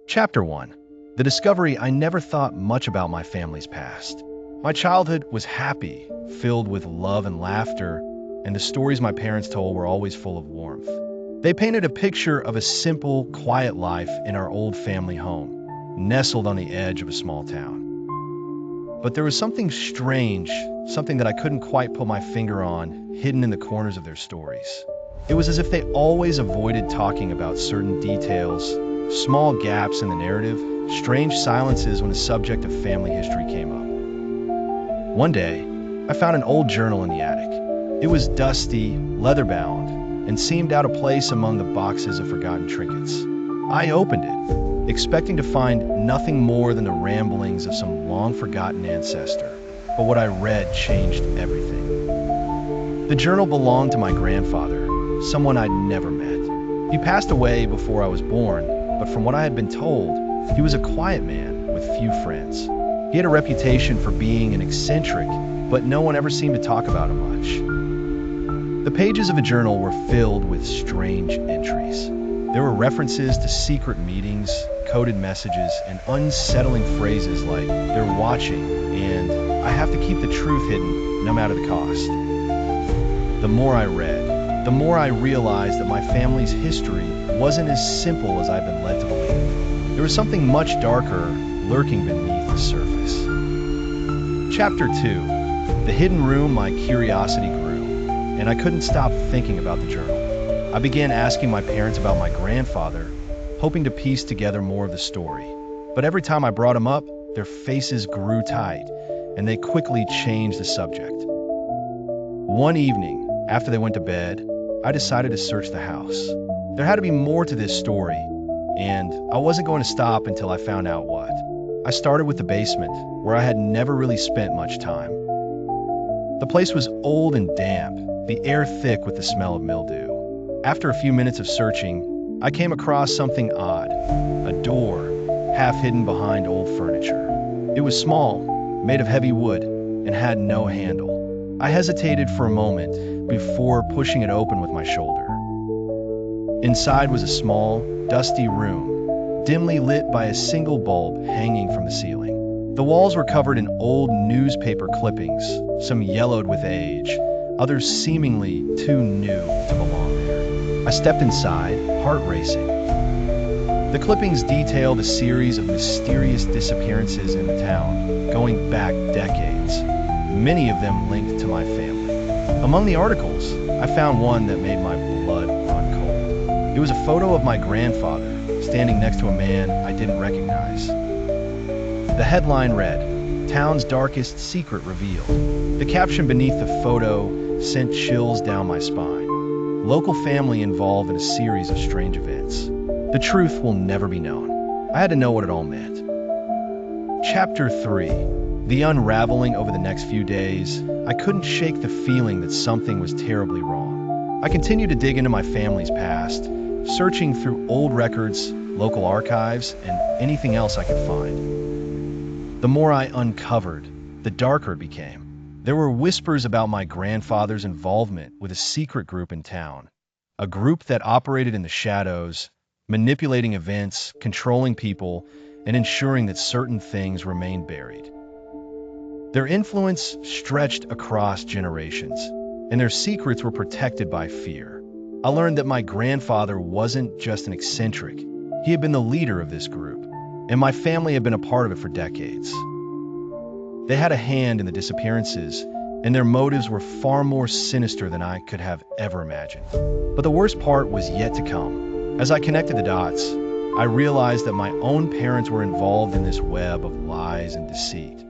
Chapter 1. The discovery I never thought much about my family's past. My childhood was happy, filled with love and laughter, and the stories my parents told were always full of warmth. They painted a picture of a simple, quiet life in our old family home, nestled on the edge of a small town. But there was something strange, something that I couldn't quite put my finger on, hidden in the corners of their stories. It was as if they always avoided talking about certain details, small gaps in the narrative, strange silences when the subject of family history came up. One day, I found an old journal in the attic. It was dusty, leather-bound, and seemed out of place among the boxes of forgotten trinkets. I opened it, expecting to find nothing more than the ramblings of some long-forgotten ancestor. But what I read changed everything. The journal belonged to my grandfather, someone I'd never met. He passed away before I was born, but from what I had been told, he was a quiet man with few friends. He had a reputation for being an eccentric, but no one ever seemed to talk about him much. The pages of the journal were filled with strange entries. There were references to secret meetings, coded messages, and unsettling phrases like, "they're watching," and "I have to keep the truth hidden, no matter the cost." The more I read, the more I realized that my family's history wasn't as simple as I've been led to believe. There was something much darker lurking beneath the surface. Chapter 2. The hidden room my curiosity grew, and I couldn't stop thinking about the journal. I began asking my parents about my grandfather, hoping to piece together more of the story. But every time I brought him up, their faces grew tight, and they quickly changed the subject. One evening, after they went to bed, I decided to search the house. There had to be more to this story, and I wasn't going to stop until I found out what. I started with the basement, where I had never really spent much time. The place was old and damp, the air thick with the smell of mildew. After a few minutes of searching, I came across something odd, a door, half hidden behind old furniture. It was small, made of heavy wood, and had no handle. I hesitated for a moment before pushing it open with my shoulder. Inside was a small, dusty room, dimly lit by a single bulb hanging from the ceiling. The walls were covered in old newspaper clippings, some yellowed with age, others seemingly too new to belong there. I stepped inside, heart racing. The clippings detailed a series of mysterious disappearances in the town, going back decades, many of them linked to my family. Among the articles, I found one that made my blood run cold. It was a photo of my grandfather standing next to a man I didn't recognize. The headline read, "Town's Darkest Secret Revealed." The caption beneath the photo sent chills down my spine. Local family involved in a series of strange events. The truth will never be known. I had to know what it all meant. Chapter 3. The unraveling over the next few days, I couldn't shake the feeling that something was terribly wrong. I continued to dig into my family's past, searching through old records, local archives, and anything else I could find. The more I uncovered, the darker it became. There were whispers about my grandfather's involvement with a secret group in town, a group that operated in the shadows, manipulating events, controlling people, and ensuring that certain things remained buried. Their influence stretched across generations, and their secrets were protected by fear. I learned that my grandfather wasn't just an eccentric. He had been the leader of this group, and my family had been a part of it for decades. They had a hand in the disappearances, and their motives were far more sinister than I could have ever imagined. But the worst part was yet to come. As I connected the dots, I realized that my own parents were involved in this web of lies and deceit.